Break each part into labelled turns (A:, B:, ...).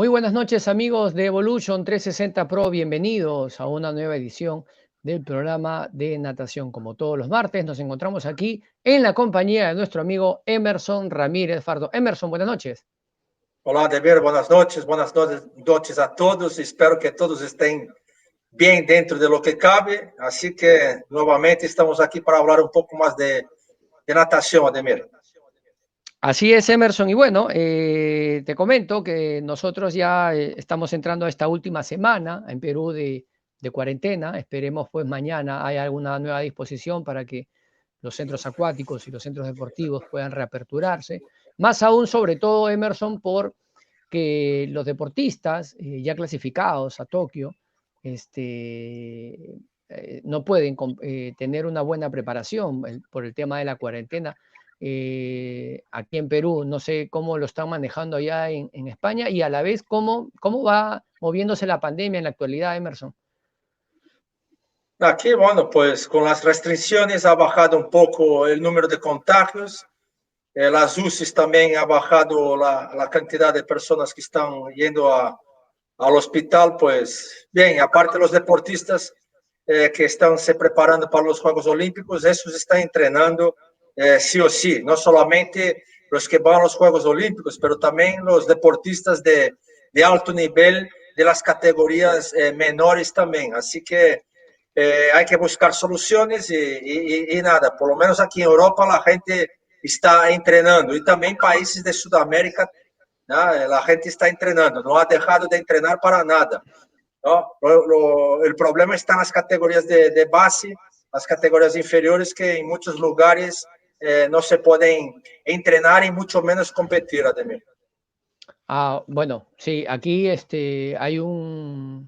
A: Muy buenas noches amigos de Evolution 360 Pro, bienvenidos a una nueva edición del programa de natación. Como todos los martes nos encontramos aquí en la compañía de nuestro amigo Emerson Ramírez Fardo. Emerson, buenas noches.
B: Olá, Demir, buenas noches a todos. Espero que todos estén bien dentro de lo que cabe. Así que nuevamente estamos aquí para hablar un poco más de natación, Ademir.
A: Así es, Emerson. Y bueno, te comento que nosotros ya estamos entrando a esta última semana en Perú de cuarentena. Esperemos pues mañana haya alguna nueva disposición para que los centros acuáticos y los centros deportivos puedan reaperturarse. Más aún, sobre todo, Emerson, por que los deportistas ya clasificados a Tokio no pueden tener una buena preparación por el tema de la cuarentena. Aquí en Perú, no sé cómo lo están manejando allá en España y a la vez cómo va moviéndose la pandemia en la actualidad, Emerson.
B: Aquí, bueno, pues con las restricciones ha bajado un poco el número de contagios. Las UCIs también ha bajado la cantidad de personas que están yendo al hospital. Pues bien, aparte los deportistas que están se preparando para los Juegos Olímpicos, esos están entrenando sí o sí, no solamente los que van a los Juegos Olímpicos, pero también los deportistas de alto nivel de las categorías menores también. Así que hay que buscar soluciones y nada, por lo menos aquí en Europa la gente está entrenando y también países de Sudamérica, ¿no? La gente está entrenando, no ha dejado de entrenar para nada, ¿no? El problema está en las categorías de base, las categorías inferiores que en muchos lugares no se pueden entrenar y mucho menos competir, Ademir.
A: Bueno, sí, aquí hay una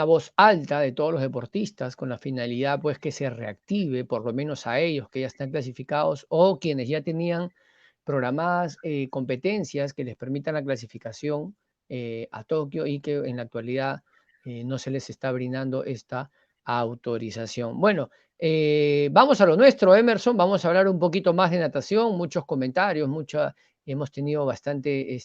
A: voz alta de todos los deportistas con la finalidad pues que se reactive, por lo menos a ellos que ya están clasificados o quienes ya tenían programadas competencias que les permitan la clasificación a Tokio y que en la actualidad no se les está brindando esta autorización. Bueno, vamos a lo nuestro, Emerson, vamos a hablar un poquito más de natación, muchos comentarios, hemos tenido bastante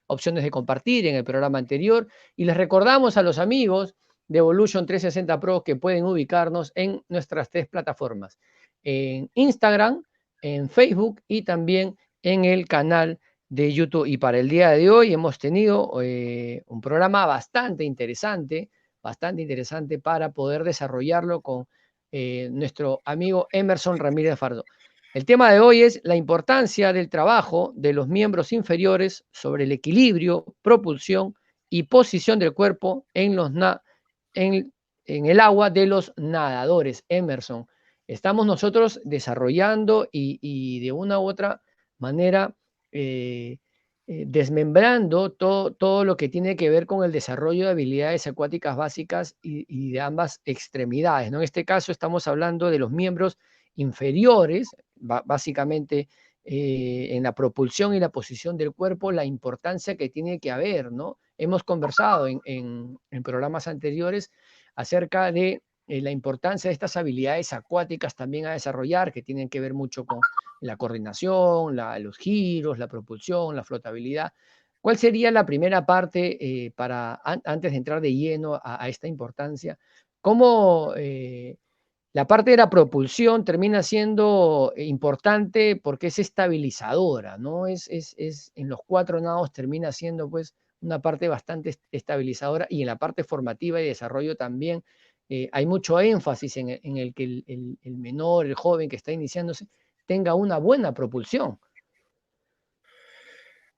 A: opciones de compartir en el programa anterior y les recordamos a los amigos de Evolution 360 Pro que pueden ubicarnos en nuestras 3 plataformas, en Instagram, en Facebook y también en el canal de YouTube. Y para el día de hoy hemos tenido un programa bastante interesante para poder desarrollarlo con nuestro amigo Emerson Ramírez Fardo. El tema de hoy es la importancia del trabajo de los miembros inferiores sobre el equilibrio, propulsión y posición del cuerpo en el agua de los nadadores. Emerson, estamos nosotros desarrollando y de una u otra manera desmembrando todo lo que tiene que ver con el desarrollo de habilidades acuáticas básicas y de ambas extremidades, ¿no? En este caso estamos hablando de los miembros inferiores, básicamente en la propulsión y la posición del cuerpo, la importancia que tiene que haber, ¿no? Hemos conversado en programas anteriores acerca de la importancia de estas habilidades acuáticas también a desarrollar, que tienen que ver mucho con la coordinación, los giros, la propulsión, la flotabilidad. ¿Cuál sería la primera parte antes de entrar de lleno a esta importancia? ¿Cómo la parte de la propulsión termina siendo importante porque es estabilizadora, ¿no? En los 4 nados termina siendo pues una parte bastante estabilizadora y en la parte formativa y desarrollo también hay mucho énfasis en el que el menor, el joven que está iniciándose, tenga una buena propulsión.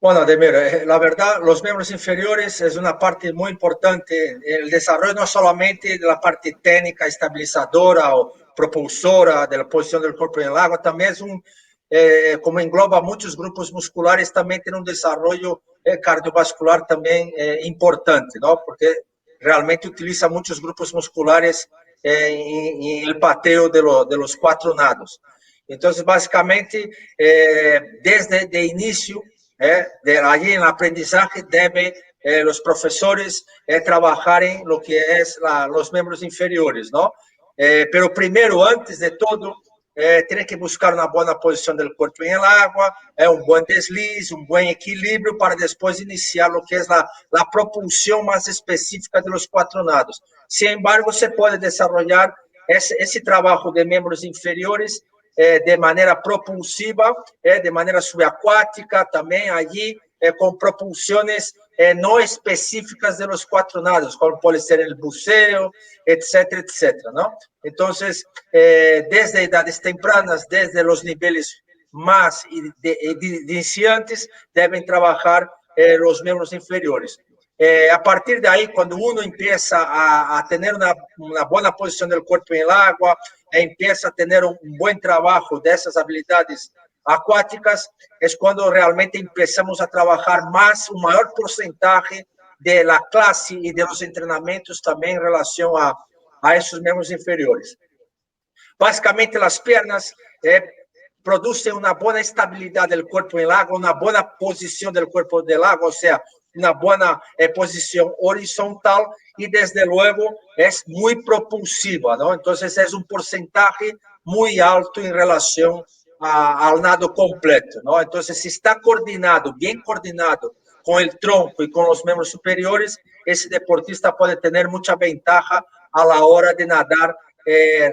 B: Bueno, Ademir, la verdad, los miembros inferiores es una parte muy importante. El desarrollo no solamente de la parte técnica, estabilizadora o propulsora de la posición del cuerpo en el agua, también es como engloba muchos grupos musculares, también tiene un desarrollo cardiovascular también importante, ¿no? Porque realmente utiliza muchos grupos musculares en el pateo de los 4 nados. Entonces, básicamente, desde el inicio, allí en el aprendizaje deben los profesores trabajar en lo que es los miembros inferiores, ¿no? Pero primero, antes de todo, tiene que buscar una buena posición del cuerpo en el agua, un buen desliz, un buen equilibrio para después iniciar lo que es la propulsión más específica de los 4 nados. Sin embargo, se puede desarrollar ese trabajo de miembros inferiores de manera propulsiva, de manera subacuática, también allí con propulsiones no específicas de los 4 nados, como puede ser el buceo, etcétera, etcétera, ¿no? Entonces, desde edades tempranas, desde los niveles más iniciantes, deben trabajar los miembros inferiores. A partir de ahí, cuando uno empieza a tener una buena posición del cuerpo en el agua, empieza a tener un buen trabajo de esas habilidades acuáticas, es cuando realmente empezamos a trabajar más, un mayor porcentaje de la clase y de los entrenamientos también en relación a esos miembros inferiores. Básicamente, las piernas producen una buena estabilidad del cuerpo en el agua, una buena posición del cuerpo del agua, o sea, una buena posición horizontal y desde luego es muy propulsiva, ¿no? Entonces es un porcentaje muy alto en relación al nado completo, ¿no? Entonces, si está coordinado, bien coordinado con el tronco y con los miembros superiores, ese deportista puede tener mucha ventaja a la hora de nadar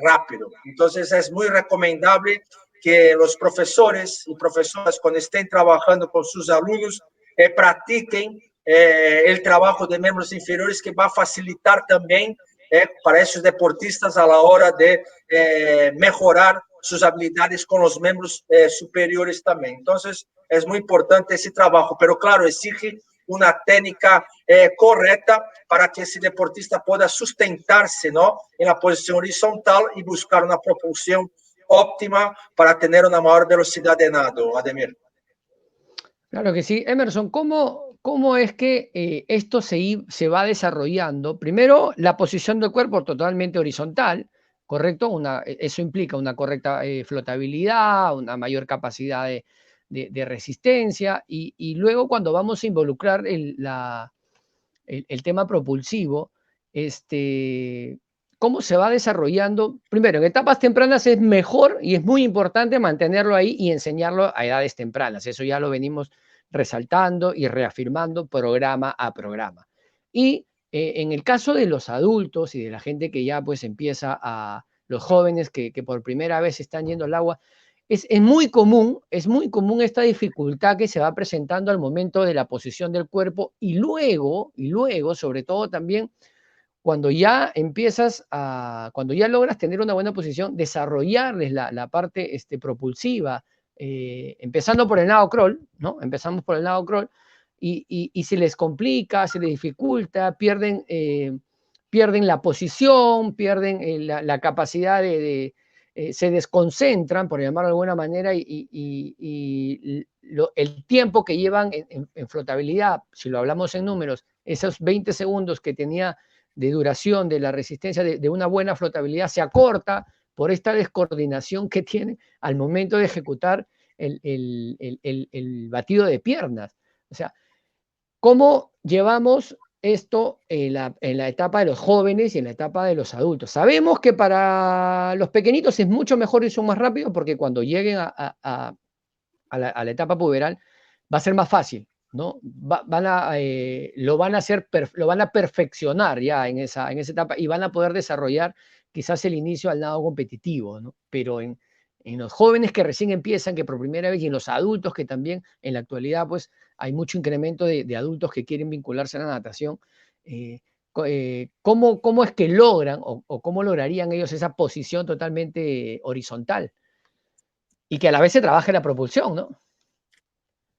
B: rápido. Entonces, es muy recomendable que los profesores y profesoras, cuando estén trabajando con sus alumnos, practiquen el trabajo de miembros inferiores, que va a facilitar también para esos deportistas a la hora de mejorar sus habilidades con los miembros superiores también. Entonces, es muy importante ese trabajo, pero claro, exige una técnica correcta para que ese deportista pueda sustentarse, ¿no?, en la posición horizontal y buscar una propulsión óptima para tener una mayor velocidad de nado, Ademir.
A: Claro que sí. Emerson, ¿cómo es que esto se va desarrollando? Primero, la posición del cuerpo totalmente horizontal, ¿correcto? Eso implica una correcta flotabilidad, una mayor capacidad de resistencia, y luego cuando vamos a involucrar el tema propulsivo, cómo se va desarrollando. Primero, en etapas tempranas es mejor y es muy importante mantenerlo ahí y enseñarlo a edades tempranas. Eso ya lo venimos resaltando y reafirmando programa a programa. Y en el caso de los adultos y de la gente que ya pues empieza los jóvenes que por primera vez están yendo al agua, es muy común esta dificultad que se va presentando al momento de la posición del cuerpo y luego, sobre todo también, cuando ya cuando ya logras tener una buena posición, desarrollarles la parte propulsiva, empezando por el nado crawl, ¿no? Empezamos por el nado crawl y se les complica, se les dificulta, pierden la posición, pierden la capacidad se desconcentran, por llamarlo de alguna manera, y el tiempo que llevan en flotabilidad, si lo hablamos en números, esos 20 segundos que tenía de duración de la resistencia de una buena flotabilidad se acorta por esta descoordinación que tienen al momento de ejecutar el batido de piernas. O sea, ¿cómo llevamos esto en la etapa de los jóvenes y en la etapa de los adultos? Sabemos que para los pequeñitos es mucho mejor y son más rápidos, porque cuando lleguen a la etapa puberal va a ser más fácil, ¿no? Lo van a perfeccionar ya en esa etapa y van a poder desarrollar quizás el inicio al nado competitivo, ¿no? Pero en los jóvenes que recién empiezan, que por primera vez, y en los adultos que también en la actualidad pues hay mucho incremento de adultos que quieren vincularse a la natación, ¿cómo es que logran o cómo lograrían ellos esa posición totalmente horizontal? Y que a la vez se trabaje la propulsión, ¿no?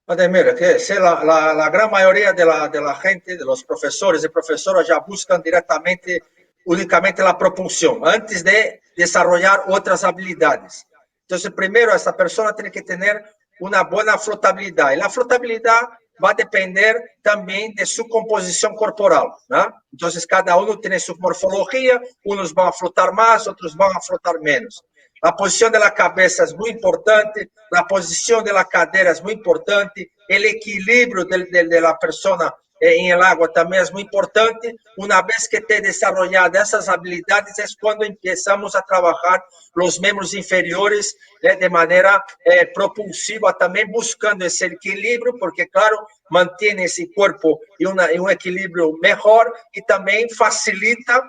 B: Ademir, que la gran mayoría de la gente, de los profesores y profesoras, ya buscan directamente, únicamente la propulsión, antes de desarrollar otras habilidades. Entonces, primero, esta persona tiene que tener una buena flotabilidad. Y la flotabilidad va a depender también de su composición corporal, ¿no? Entonces, cada uno tiene su morfología, unos van a flotar más, otros van a flotar menos. La posición de la cabeza es muy importante, la posición de la cadera es muy importante, el equilibrio de la persona em el agua também é muito importante. Uma vez que te desarrollado essas habilidades, é quando começamos a trabalhar os membros inferiores de maneira propulsiva, também buscando esse equilíbrio, porque, claro, mantém esse corpo em um equilíbrio melhor e também facilita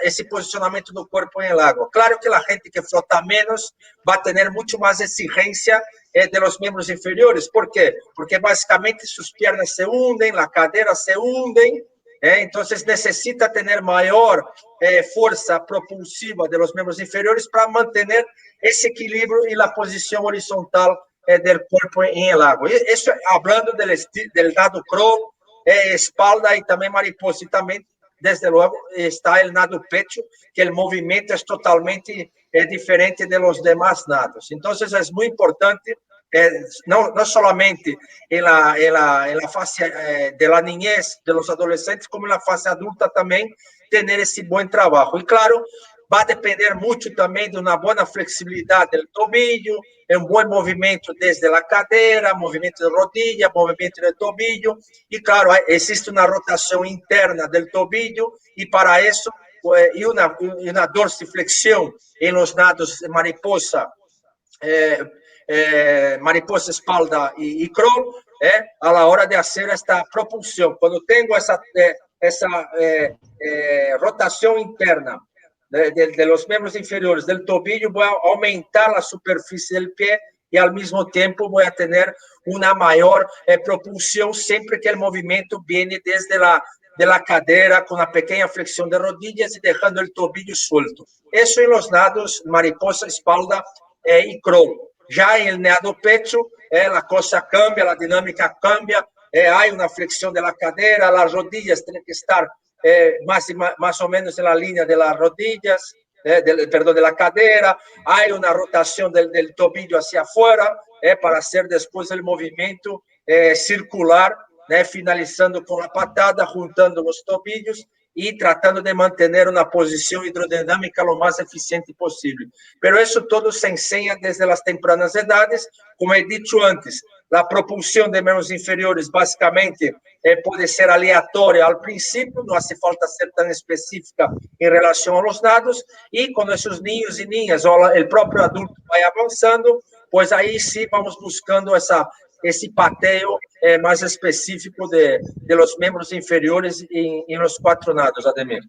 B: esse posicionamento do corpo em água. Claro que a gente que flota menos vai ter muito mais exigência de los miembros inferiores. ¿Por qué? Porque básicamente sus piernas se hunden, la cadera se hunden, entonces necesita tener mayor fuerza propulsiva de los miembros inferiores para mantener ese equilibrio y la posición horizontal del cuerpo en el agua. Eso hablando del nado crawl, espalda y también mariposa, y también desde luego está el nado pecho, que el movimiento es totalmente diferente de los demás nados. Entonces es muy importante, no solamente en la fase de la niñez, de los adolescentes, como en la fase adulta también, tener ese buen trabajo. Y claro, va a depender mucho también de una buena flexibilidad del tobillo, un buen movimiento desde la cadera, movimiento de rodilla, movimiento del tobillo. Y claro, existe una rotación interna del tobillo y para eso, y una dorsiflexión en los nados de mariposa, mariposa, espalda y crawl, a la hora de hacer esta propulsión. Cuando tengo esa rotación interna de los miembros inferiores del tobillo, voy a aumentar la superficie del pie y al mismo tiempo voy a tener una mayor propulsión siempre que el movimiento viene desde de la cadera con una pequeña flexión de rodillas y dejando el tobillo suelto. Eso en los nados mariposa, espalda y crawl. Ya en el nado pecho, la cosa cambia, la dinámica cambia, hay una flexión de la cadera, las rodillas tienen que estar más o menos en la línea de las rodillas, perdón, de la cadera, hay una rotación del tobillo hacia afuera para hacer después el movimiento circular, finalizando con la patada, juntando los tobillos y tratando de mantener una posición hidrodinámica lo más eficiente posible. Pero eso todo se enseña desde las tempranas edades, como he dicho antes. La propulsión de miembros inferiores básicamente puede ser aleatoria al principio, no hace falta ser tan específica en relación a los nados, y cuando esos niños y niñas o el propio adulto vaya avanzando, pues ahí sí vamos buscando esse pateo mais específico de los miembros inferiores en los cuatro nados, Ademir.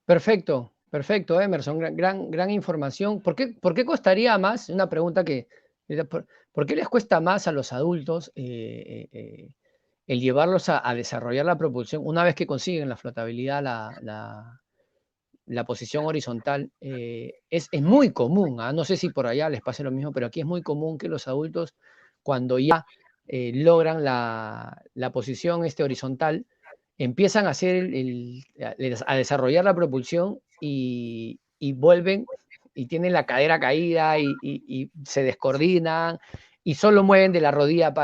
A: Perfecto, perfecto, Emerson, gran información. ¿Por qué costaría más? Una pregunta que, ¿por qué les cuesta más a los adultos el llevarlos a desarrollar la propulsión una vez que consiguen la flotabilidad, la posición horizontal? Es muy común, no sé si por allá les pase lo mismo, pero aquí es muy común que los adultos, cuando ya logran la posición horizontal, empiezan a hacer a desarrollar la propulsión y vuelven y tienen la cadera caída y se descoordinan y solo mueven de la rodilla a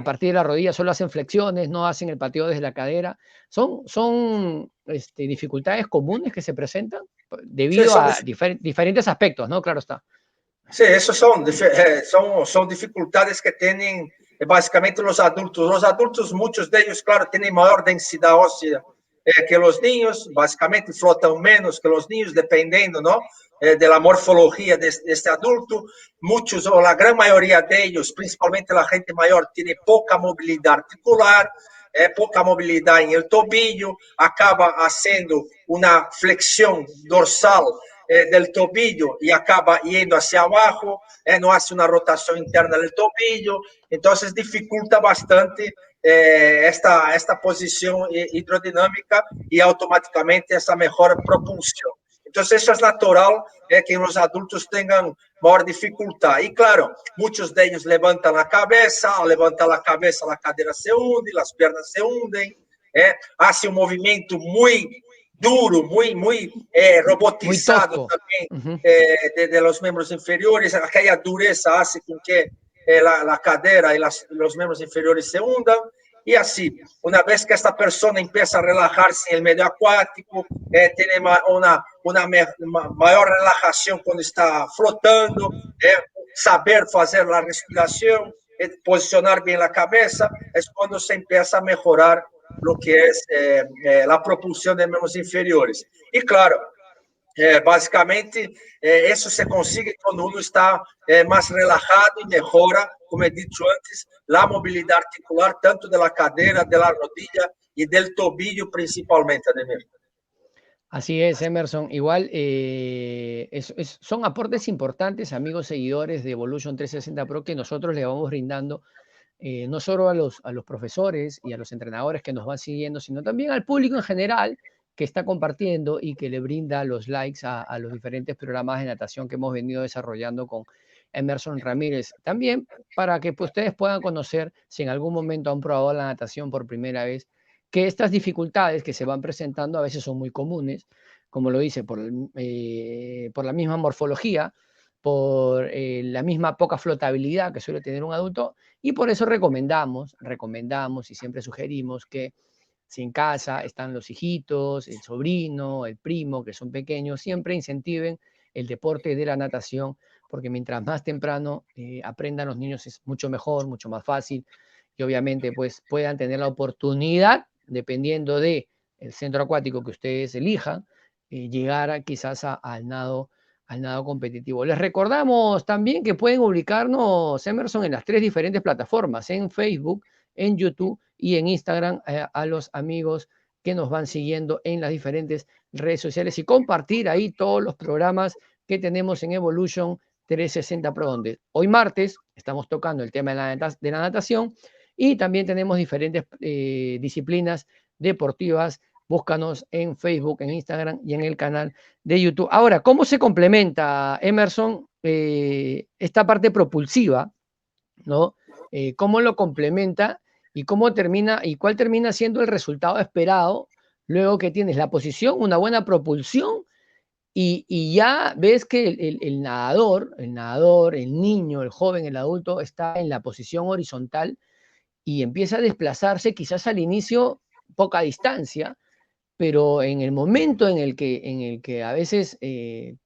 A: partir de la rodilla solo hacen flexiones, no hacen el pateo desde la cadera. Son dificultades comunes que se presentan debido a diferentes aspectos, ¿no? Claro está.
B: Sí, esos son dificultades que tienen básicamente los adultos. Los adultos, muchos de ellos, claro, tienen mayor densidad ósea que los niños, básicamente flotan menos que los niños, dependiendo, ¿no? De la morfología de este adulto. Muchos, o la gran mayoría de ellos, principalmente la gente mayor, tiene poca movilidad articular, poca movilidad en el tobillo, acaba haciendo una flexión dorsal del tobillo y acaba yendo hacia abajo, no hace una rotación interna del tobillo, entonces dificulta bastante esta posición hidrodinámica y automáticamente esa mejor propulsión. Entonces eso es natural que los adultos tengan mayor dificultad. Y claro, muchos de ellos levantan la cabeza, al levantar la cabeza la cadera se hunde, las piernas se hunden, hace un movimiento muy duro, muy robotizado
A: muy
B: también de los miembros inferiores. Aquella dureza hace con que la cadera y los miembros inferiores se hundan. Y así, una vez que esta persona empieza a relajarse en el medio acuático, tiene una mayor relajación cuando está flotando, saber hacer la respiración, posicionar bien la cabeza, es cuando se empieza a mejorar lo que es la propulsión de miembros inferiores. Y claro, basicamente, isso se consigue quando uno está mais relajado e melhora, como he dicho antes, a mobilidade articular, tanto da cadeira, da rodilla e do tobillo, principalmente, Ademir.
A: Así es, Emerson. Igual son aportes importantes, amigos seguidores de Evolution 360 Pro, que nosotros le vamos brindando no solo a los profesores y a los entrenadores que nos van siguiendo, sino también al público en general que está compartiendo y que le brinda los likes a los diferentes programas de natación que hemos venido desarrollando con Emerson Ramírez. También para que pues, ustedes puedan conocer, si en algún momento han probado la natación por primera vez, que estas dificultades que se van presentando a veces son muy comunes, como lo dice, por la misma morfología, por la misma poca flotabilidad que suele tener un adulto, y por eso recomendamos y siempre sugerimos que si en casa están los hijitos, el sobrino, el primo, que son pequeños, siempre incentiven el deporte de la natación, porque mientras más temprano aprendan los niños es mucho mejor, mucho más fácil, y obviamente pues puedan tener la oportunidad, dependiendo del centro acuático que ustedes elijan, llegar quizás al nado competitivo. Les recordamos también que pueden ubicarnos, Emerson, en las 3 diferentes plataformas, en Facebook, en YouTube y en Instagram, a los amigos que nos van siguiendo en las diferentes redes sociales y compartir ahí todos los programas que tenemos en Evolution 360 Pro, donde hoy martes estamos tocando el tema de la natación y también tenemos diferentes disciplinas deportivas. Búscanos en Facebook, en Instagram y en el canal de YouTube. Ahora, ¿cómo se complementa, Emerson, esta parte propulsiva, ¿no? ¿Cómo lo complementa y cómo termina y cuál termina siendo el resultado esperado luego que tienes la posición, una buena propulsión y ya ves que el nadador, el niño, el joven, el adulto está en la posición horizontal y empieza a desplazarse quizás al inicio poca distancia, pero en el momento en el que a veces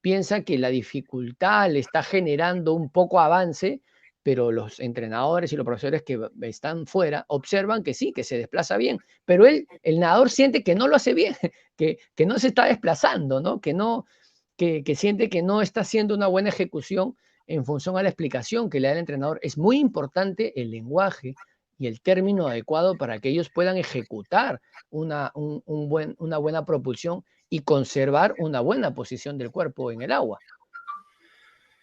A: piensa que la dificultad le está generando un poco avance, pero los entrenadores y los profesores que están fuera observan que sí, que se desplaza bien, pero el nadador siente que no lo hace bien, que no se está desplazando, ¿no? Que siente que no está haciendo una buena ejecución en función a la explicación que le da el entrenador. Es muy importante el lenguaje y el término adecuado para que ellos puedan ejecutar una buena propulsión y conservar una buena posición del cuerpo en el agua.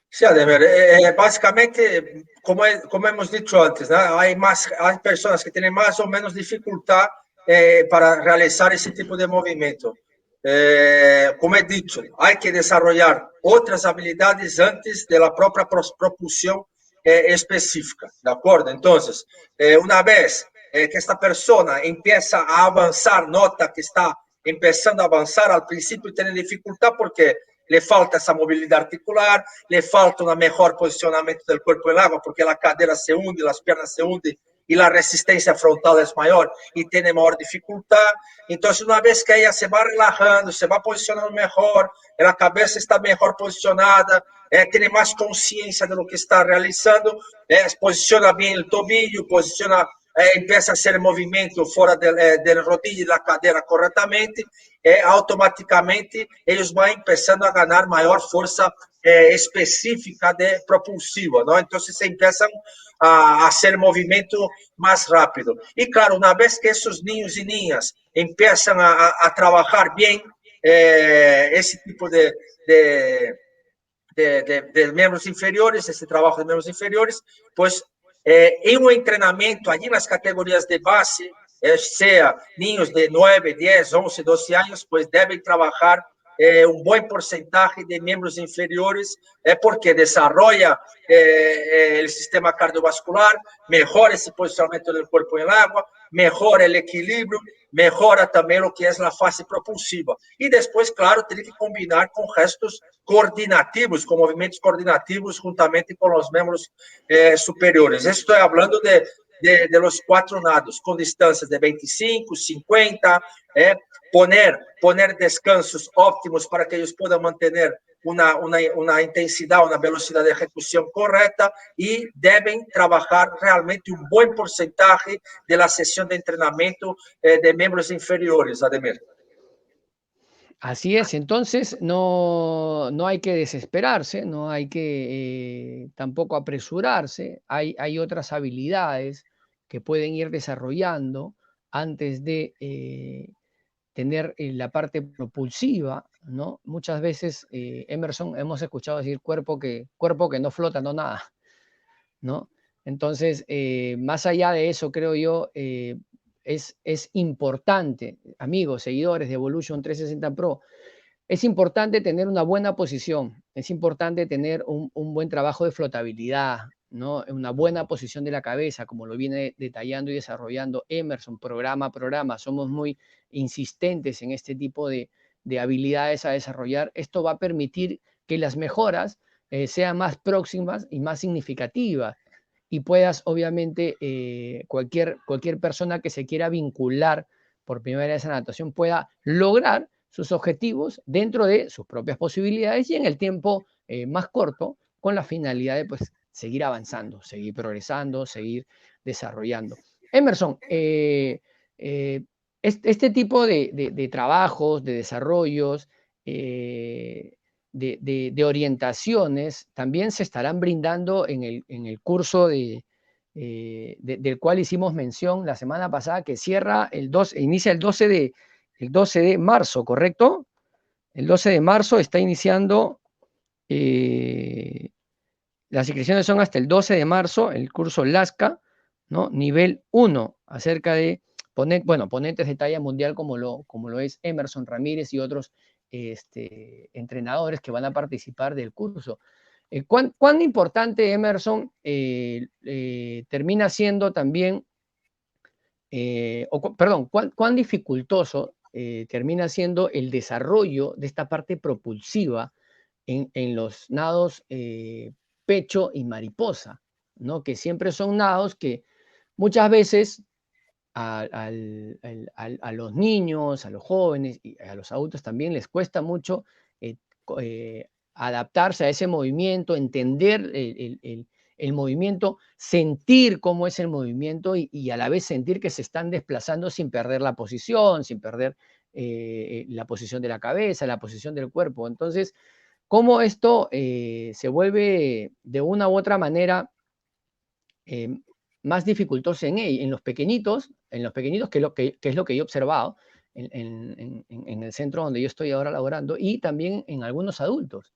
B: Sí, Ademir, básicamente, como hemos dicho antes, ¿no? Hay personas que tienen más o menos dificultad para realizar ese tipo de movimiento. Como he dicho, hay que desarrollar otras habilidades antes de la propia propulsión específica, ¿de acuerdo? Entonces, una vez que esta persona empieza a avanzar, nota que está empezando a avanzar, al principio tiene dificultad porque le falta essa mobilidade articular, le falta um melhor posicionamento do corpo em água, porque a cadeira se hunde, as pernas se hundem e a resistência frontal é maior e tem maior dificuldade. Então, uma vez que ela se vai relajando, se vai posicionando melhor, a cabeça está melhor posicionada, tem mais consciência do que está realizando, posiciona bem o tobillo, empieza a hacer movimiento fuera del rodillo y la cadera correctamente, automáticamente ellos van empezando a ganar mayor fuerza específica de propulsiva, ¿no? Entonces se empiezan a hacer movimiento más rápido. Y claro, una vez que esos niños y niñas empiezan a trabajar bien ese tipo de miembros inferiores, esse trabalho de membros inferiores, pois em um treinamento ali nas categorias de base, seja ninhos de 9, 10, 11, 12 anos, pois devem trabalhar um bom porcentagem de membros inferiores, porque desenvolve o sistema cardiovascular, melhora esse posicionamento do corpo em água, melhora o equilíbrio, melhora também o que é a fase propulsiva. E depois, claro, tem que combinar com gestos coordinativos, com movimentos coordinativos, juntamente com os membros superiores. Estou falando de los 4 nados, com distâncias de 25, 50, poner descansos óptimos para que eles possam manter una intensidad, una velocidad de ejecución correcta y deben trabajar realmente un buen porcentaje de la sesión de entrenamiento de miembros inferiores, Ademir.
A: Así es, entonces no hay que desesperarse, no hay que tampoco apresurarse, hay otras habilidades que pueden ir desarrollando antes de tener la parte propulsiva, ¿no? Muchas veces, Emerson, hemos escuchado decir cuerpo que no flota, no nada, ¿no? Entonces, más allá de eso, creo yo, es importante, amigos, seguidores de Evolution 360 Pro, es importante tener una buena posición, es importante tener un buen trabajo de flotabilidad, ¿no? Una buena posición de la cabeza, como lo viene detallando y desarrollando Emerson, programa a programa. Somos muy insistentes en este tipo de habilidades a desarrollar. Esto va a permitir que las mejoras sean más próximas y más significativas y puedas, obviamente, cualquier persona que se quiera vincular por primera vez a la natación pueda lograr sus objetivos dentro de sus propias posibilidades y en el tiempo más corto con la finalidad de pues, seguir avanzando, seguir progresando, seguir desarrollando. Emerson, este tipo de trabajos, de desarrollos, de orientaciones también se estarán brindando en el curso del cual hicimos mención la semana pasada, que cierra inicia el 12 de marzo, ¿correcto? El 12 de marzo está iniciando, las inscripciones son hasta el 12 de marzo, el curso LASCA, ¿no? Nivel 1, acerca de ponentes de talla mundial como lo es Emerson Ramírez y otros entrenadores que van a participar del curso. ¿Cuán importante, Emerson, termina siendo también, perdón, cuán dificultoso termina siendo el desarrollo de esta parte propulsiva en los nados pecho y mariposa, ¿no? Que siempre son nados que muchas veces a los niños, a los jóvenes y a los adultos también les cuesta mucho adaptarse a ese movimiento, entender el movimiento, sentir cómo es el movimiento y a la vez sentir que se están desplazando sin perder la posición, sin perder la posición de la cabeza, la posición del cuerpo. Entonces, cómo esto se vuelve de una u otra manera más dificultoso en los pequeñitos, que es lo que yo he observado en el centro donde yo estoy ahora laborando, y también en algunos adultos.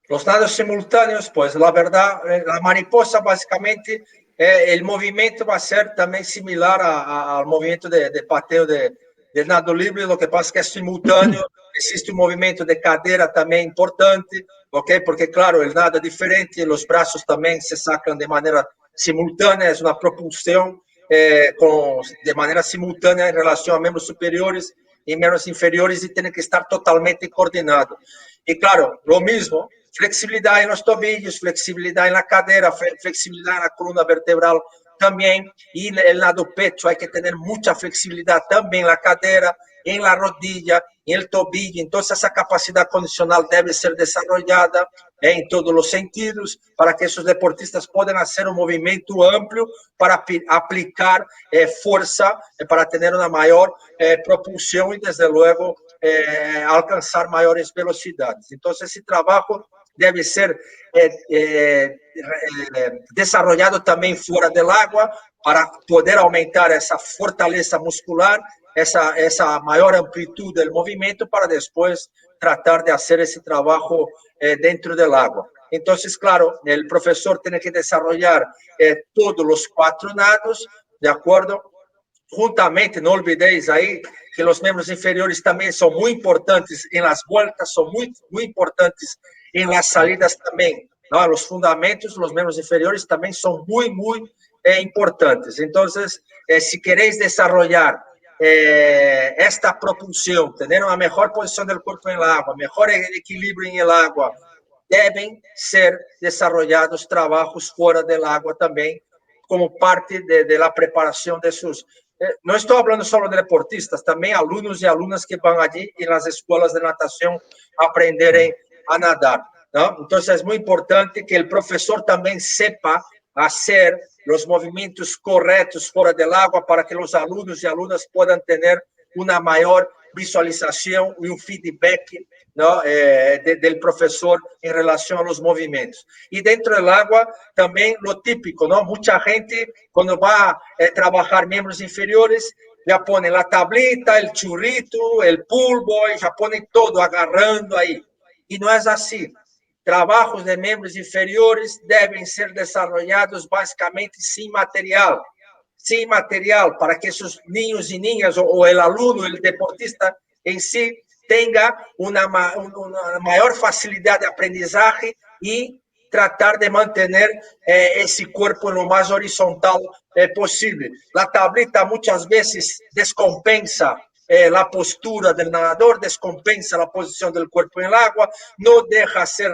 B: Los nados simultáneos, pues la verdad, la mariposa básicamente, el movimiento va a ser también similar al movimiento de pateo del nado libre, lo que pasa es que es simultáneo, existe un movimiento de cadera también importante, ¿ok? Porque claro, el nado es diferente, los brazos también se sacan de manera simultánea, es una propulsión de manera simultánea en relación a miembros superiores y miembros inferiores y tiene que estar totalmente coordinado. Y claro, lo mismo, flexibilidad en los tobillos, flexibilidad en la cadera, flexibilidad en la columna vertebral también. Y el lado pecho hay que tener mucha flexibilidad también en la cadera, en la rodilla, en el tobillo. Entonces esa capacidad condicional debe ser desarrollada en todos los sentidos para que esos deportistas puedan hacer un movimiento amplio para aplicar fuerza, para tener una mayor propulsión y desde luego alcanzar mayores velocidades. Entonces ese trabajo debe ser desarrollado también fuera del agua para poder aumentar esa fortaleza muscular, esa mayor amplitud del movimiento para después tratar de hacer ese trabajo dentro del agua. Entonces, claro, el profesor tiene que desarrollar todos los 4 nados, ¿de acuerdo? Juntamente, no olvidéis ahí que los miembros inferiores también son muy importantes en las vueltas, son muy importantes en las salidas también, ¿no? Los fundamentos, los miembros inferiores también son muy importantes. Entonces, si queréis desarrollar esta propulsión, tener una mejor posición del cuerpo en el agua, mejor equilibrio en el agua, deben ser desarrollados trabajos fuera del agua también, como parte de la preparación de sus no estoy hablando solo de deportistas, también alumnos y alumnas que van allí en las escuelas de natación a aprender a nadar, ¿no? Entonces es muy importante que el profesor también sepa hacer los movimientos correctos fuera del agua para que los alumnos y alumnas puedan tener una mayor visualización y un feedback, ¿no? Del profesor en relación a los movimientos. Y dentro del agua también lo típico, ¿no? Mucha gente cuando va a trabajar miembros inferiores ya pone la tablita, el churrito, el polvo, ya pone todo agarrando ahí. Y no es así. Trabajos de miembros inferiores deben ser desarrollados básicamente sin material, para que esos niños y niñas o el alumno, el deportista en sí, tenga una mayor facilidad de aprendizaje y tratar de mantener ese cuerpo en lo más horizontal posible. La tablita muchas veces descompensa la postura del nadador, descompensa la posición del cuerpo en el agua, no deja hacer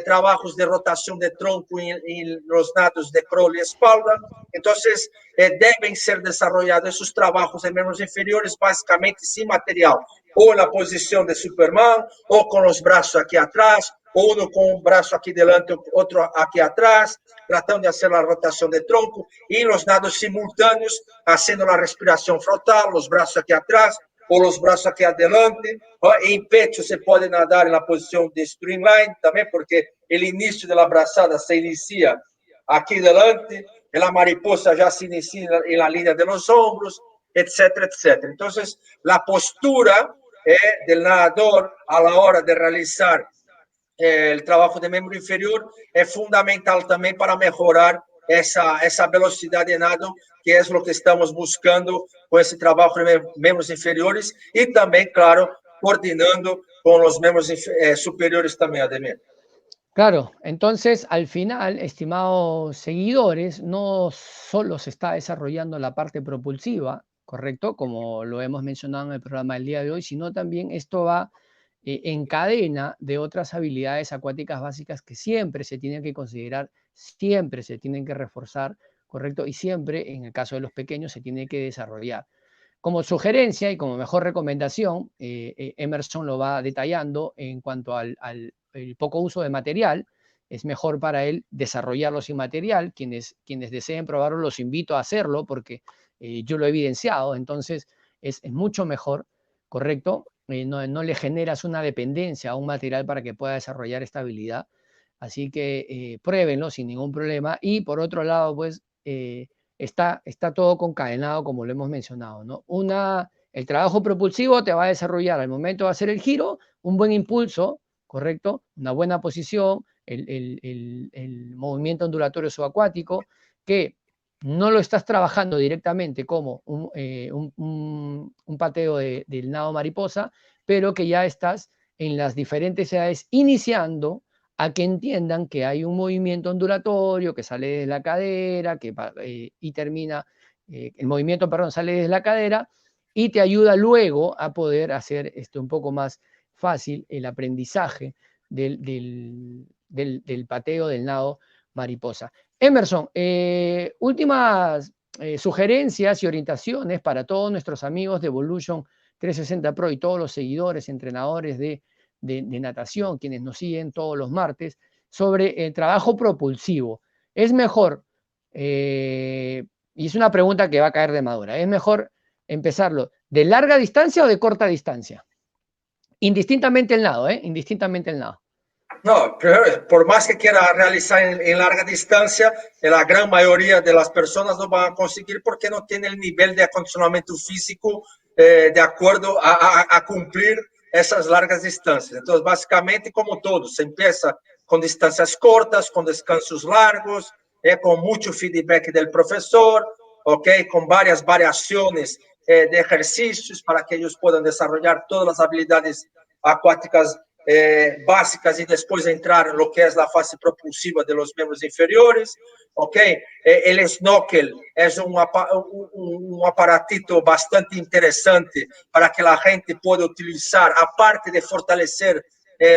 B: trabajos de rotación de tronco en los nados de crawl y espalda. Entonces, deben ser desarrollados esos trabajos en miembros inferiores básicamente sin material, o en la posición de Superman, o con los brazos aquí atrás, o uno con un brazo aquí delante, otro aquí atrás, tratando de hacer la rotación de tronco, y los nados simultáneos, haciendo la respiración frontal, los brazos aquí atrás, o los brazos aquí adelante. En pecho se puede nadar en la posición de streamline también, porque el inicio de la brazada se inicia aquí delante, en la mariposa ya se inicia en la línea de los hombros, etcétera, etcétera. Entonces, la postura del nadador a la hora de realizar el trabajo de miembro inferior es fundamental también para mejorar esa velocidad de nado, que es lo que estamos buscando con ese trabajo de miembros inferiores y también, claro, coordinando con los miembros superiores también, Ademir.
A: Claro, entonces al final, estimados seguidores, no solo se está desarrollando la parte propulsiva, ¿correcto? Como lo hemos mencionado en el programa del día de hoy, sino también esto va en cadena de otras habilidades acuáticas básicas que siempre se tienen que considerar, siempre se tienen que reforzar, ¿correcto? Y siempre, en el caso de los pequeños, se tiene que desarrollar. Como sugerencia y como mejor recomendación, Emerson lo va detallando en cuanto al el poco uso de material. Es mejor para él desarrollarlo sin material. Quienes deseen probarlo, los invito a hacerlo porque yo lo he evidenciado. Entonces, es mucho mejor, ¿correcto? No le generas una dependencia a un material para que pueda desarrollar esta habilidad. Así que pruébenlo sin ningún problema. Y por otro lado, pues, está todo concadenado, como lo hemos mencionado, ¿no? El trabajo propulsivo te va a desarrollar al momento de hacer el giro un buen impulso, ¿correcto? Una buena posición, el movimiento ondulatorio subacuático, que no lo estás trabajando directamente como un pateo del nado mariposa, pero que ya estás en las diferentes edades iniciando a que entiendan que hay un movimiento ondulatorio que sale desde la cadera y termina, el movimiento, perdón, sale desde la cadera y te ayuda luego a poder hacer un poco más fácil el aprendizaje del pateo del nado mariposa. Emerson, últimas sugerencias y orientaciones para todos nuestros amigos de Evolution 360 Pro y todos los seguidores, entrenadores de natación, quienes nos siguen todos los martes, sobre el trabajo propulsivo. ¿Es mejor, y es una pregunta que va a caer de madura, ¿es mejor empezarlo de larga distancia o de corta distancia? Indistintamente el nado, indistintamente el nado.
B: No, por más que quiera realizar en larga distancia, la gran mayoría de las personas no van a conseguir porque no tienen el nivel de acondicionamiento físico de acuerdo a cumplir esas largas distancias. Entonces, básicamente, como todo, se empieza con distancias cortas, con descansos largos, con mucho feedback del profesor, ¿okay? Con varias variaciones de ejercicios para que ellos puedan desarrollar todas las habilidades acuáticas básicas y después entrar en lo que es la fase propulsiva de los miembros inferiores, ¿ok? El snorkel es un aparatito bastante interesante para que la gente pueda utilizar, aparte de fortalecer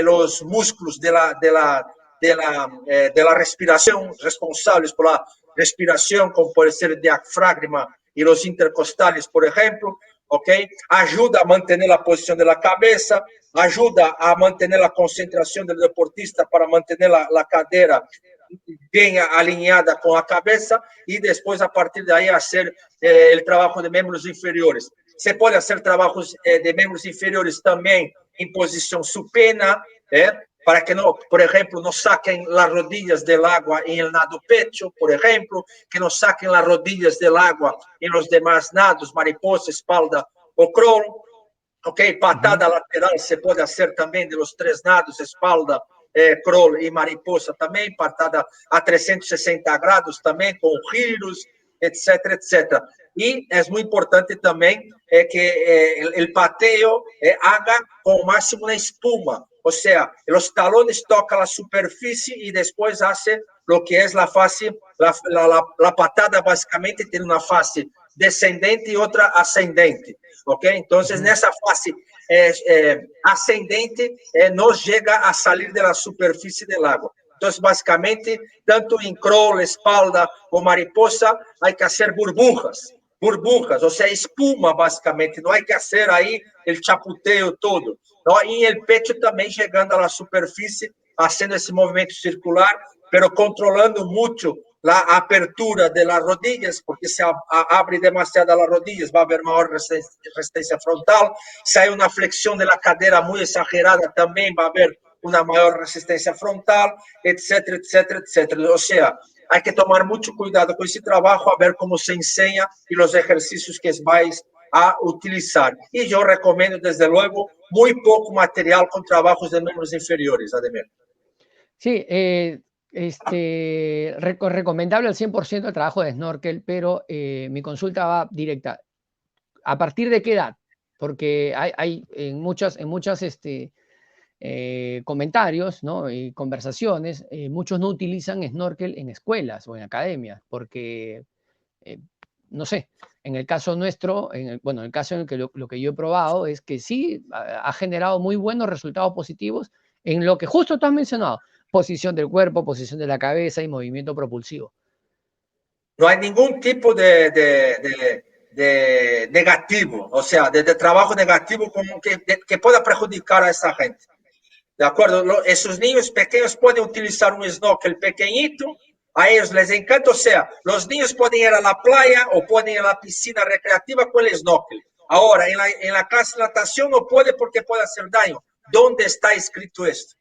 B: los músculos de la respiración, responsables por la respiración, como puede ser el diafragma y los intercostales, por ejemplo, ¿ok? Ayuda a mantener la posición de la cabeza, ayuda a mantener la concentración del deportista para mantener la cadera bien alineada con la cabeza y después a partir de ahí hacer el trabajo de miembros inferiores. Se puede hacer trabajos de miembros inferiores también en posición supina, para que no, por ejemplo, no saquen las rodillas del agua en el nado pecho, por ejemplo, que no saquen las rodillas del agua en los demás nados, mariposa, espalda o crawl. Ok, patada lateral se puede hacer también de los tres nados, espalda, crawl y mariposa también, patada a 360 grados también, con giros, etcétera, etcétera. Y es muy importante también que el pateo haga con máximo una espuma, o sea, los talones tocan la superficie y después hace lo que es la fase, la patada básicamente tiene una fase descendente y otra ascendente. ¿Ok? Entonces, nessa fase ascendente, não chega a sair da superfície do lago. Então, basicamente, tanto em crawl, espalda ou mariposa, há que fazer burbujas, ou seja, espuma, basicamente. Não há que fazer aí o chaputeo todo. Não? E el pecho também chegando à superfície, fazendo esse movimento circular, pero controlando muito la apertura de las rodillas, porque si abre demasiado las rodillas va a haber mayor resistencia frontal. Si hay una flexión de la cadera muy exagerada, también va a haber una mayor resistencia frontal, etcétera, etcétera, etcétera. O sea, hay que tomar mucho cuidado con ese trabajo, a ver cómo se enseña y los ejercicios que vais a utilizar. Y yo recomiendo, desde luego, muy poco material con trabajos de miembros inferiores, Ademir.
A: Sí, recomendable al 100% el trabajo de snorkel, pero mi consulta va directa. ¿A partir de qué edad? Porque hay en muchos comentarios, ¿no? Y conversaciones, muchos no utilizan snorkel en escuelas o en academias, porque, no sé, en el caso nuestro, en el caso en el que lo que yo he probado es que sí ha generado muy buenos resultados positivos en lo que justo tú has mencionado: posición del cuerpo, posición de la cabeza y movimiento propulsivo.
B: No hay ningún tipo de negativo, o sea, de trabajo negativo como que pueda perjudicar a esa gente. ¿De acuerdo? Esos niños pequeños pueden utilizar un snorkel pequeñito, a ellos les encanta, o sea, los niños pueden ir a la playa o pueden ir a la piscina recreativa con el snorkel. Ahora, en la clase de natación no puede porque puede hacer daño. ¿Dónde está escrito esto?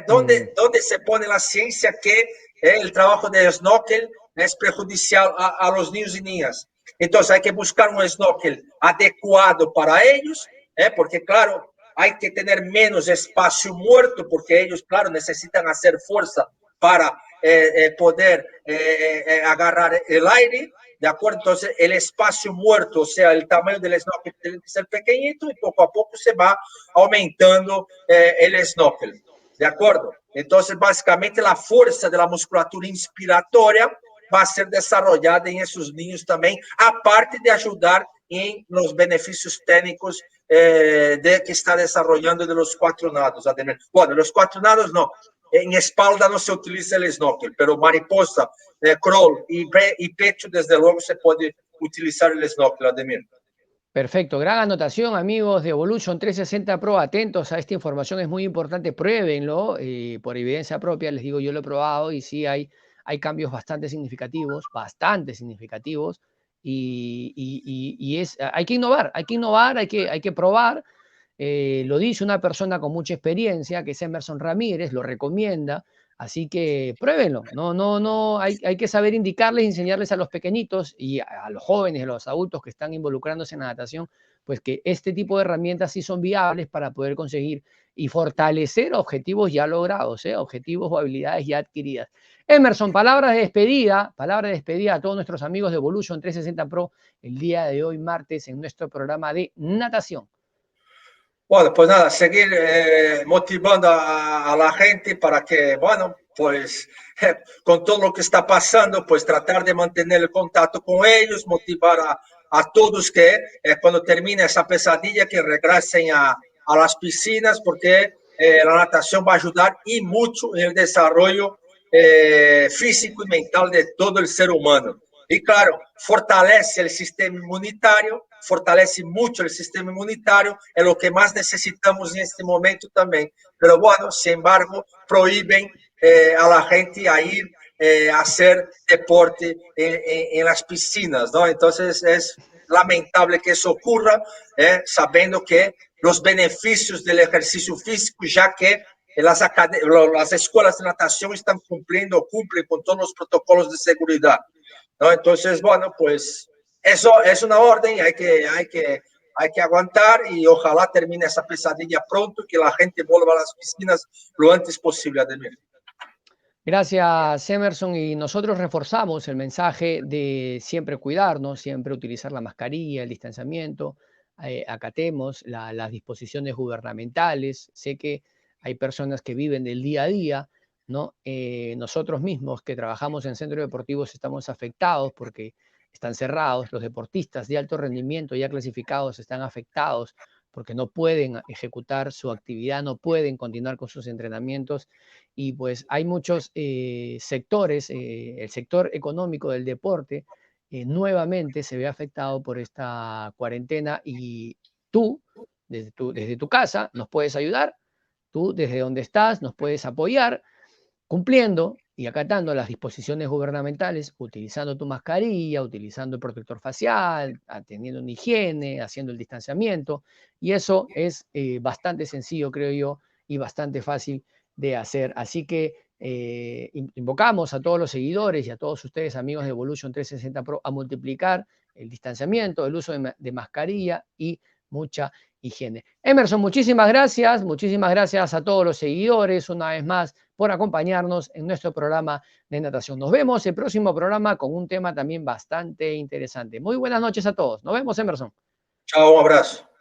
B: ¿Dónde se pone la ciencia que el trabajo de snorkel es perjudicial a los niños y niñas? Entonces hay que buscar un snorkel adecuado para ellos, porque claro, hay que tener menos espacio muerto, porque ellos, claro, necesitan hacer fuerza para poder agarrar el aire, ¿de acuerdo? Entonces el espacio muerto, o sea, el tamaño del snorkel tiene que ser pequeñito y poco a poco se va aumentando el snorkel. ¿De acuerdo? Entonces, básicamente, la fuerza de la musculatura inspiratoria va a ser desarrollada en esos niños también, aparte de ayudar en los beneficios técnicos que está desarrollando de los cuatro nados. Bueno, los cuatro nados no. En espalda no se utiliza el snorkel, pero mariposa, crawl y pecho, desde luego, se puede utilizar el snorkel, Ademir.
A: Perfecto, gran anotación, amigos de Evolution 360 Pro, atentos a esta información, es muy importante, pruébenlo por evidencia propia, les digo, yo lo he probado y sí hay cambios bastante significativos, y hay que innovar, hay que probar. Lo dice una persona con mucha experiencia, que es Emerson Ramírez, lo recomienda, así que pruébenlo. No, hay que saber indicarles, enseñarles a los pequeñitos y a los jóvenes, a los adultos que están involucrándose en la natación, pues que este tipo de herramientas sí son viables para poder conseguir y fortalecer objetivos ya logrados, objetivos o habilidades ya adquiridas. Emerson, palabras de despedida a todos nuestros amigos de Evolution 360 Pro el día de hoy, martes, en nuestro programa de natación.
B: Bueno, pues nada, seguir motivando a la gente para que, bueno, pues con todo lo que está pasando, pues tratar de mantener el contacto con ellos, motivar a todos que cuando termine esa pesadilla que regresen a las piscinas, porque la natación va a ayudar y mucho en el desarrollo físico y mental de todo el ser humano. Y claro, fortalece el sistema inmunitario, fortalece mucho el sistema inmunitario, es lo que más necesitamos en este momento también. Pero bueno, sin embargo, prohíben a la gente a ir a hacer deporte en las piscinas, ¿no? Entonces es lamentable que eso ocurra, sabiendo que los beneficios del ejercicio físico, ya que las escuelas de natación están cumpliendo, cumplen con todos los protocolos de seguridad, ¿no? Entonces, bueno, pues eso es una orden y hay que aguantar y ojalá termine esa pesadilla pronto y que la gente vuelva a las piscinas lo antes posible, Ademir.
A: Gracias, Emerson. Y nosotros reforzamos el mensaje de siempre cuidarnos, siempre utilizar la mascarilla, el distanciamiento, acatemos las disposiciones gubernamentales. Sé que hay personas que viven del día a día, ¿no? Nosotros mismos que trabajamos en centros deportivos estamos afectados porque están cerrados. Los deportistas de alto rendimiento ya clasificados están afectados porque no pueden ejecutar su actividad, no pueden continuar con sus entrenamientos y pues hay muchos sectores, el sector económico del deporte nuevamente se ve afectado por esta cuarentena y tú, desde tu casa, nos puedes ayudar, tú desde donde estás nos puedes apoyar cumpliendo y acatando las disposiciones gubernamentales, utilizando tu mascarilla, utilizando el protector facial, teniendo una higiene, haciendo el distanciamiento, y eso es bastante sencillo, creo yo, y bastante fácil de hacer. Así que invocamos a todos los seguidores y a todos ustedes, amigos de Evolution 360 Pro, a multiplicar el distanciamiento, el uso de mascarilla y mucha higiene. Emerson, muchísimas gracias a todos los seguidores, una vez más, por acompañarnos en nuestro programa de natación. Nos vemos el próximo programa con un tema también bastante interesante. Muy buenas noches a todos. Nos vemos, Emerson.
B: Chao, un abrazo.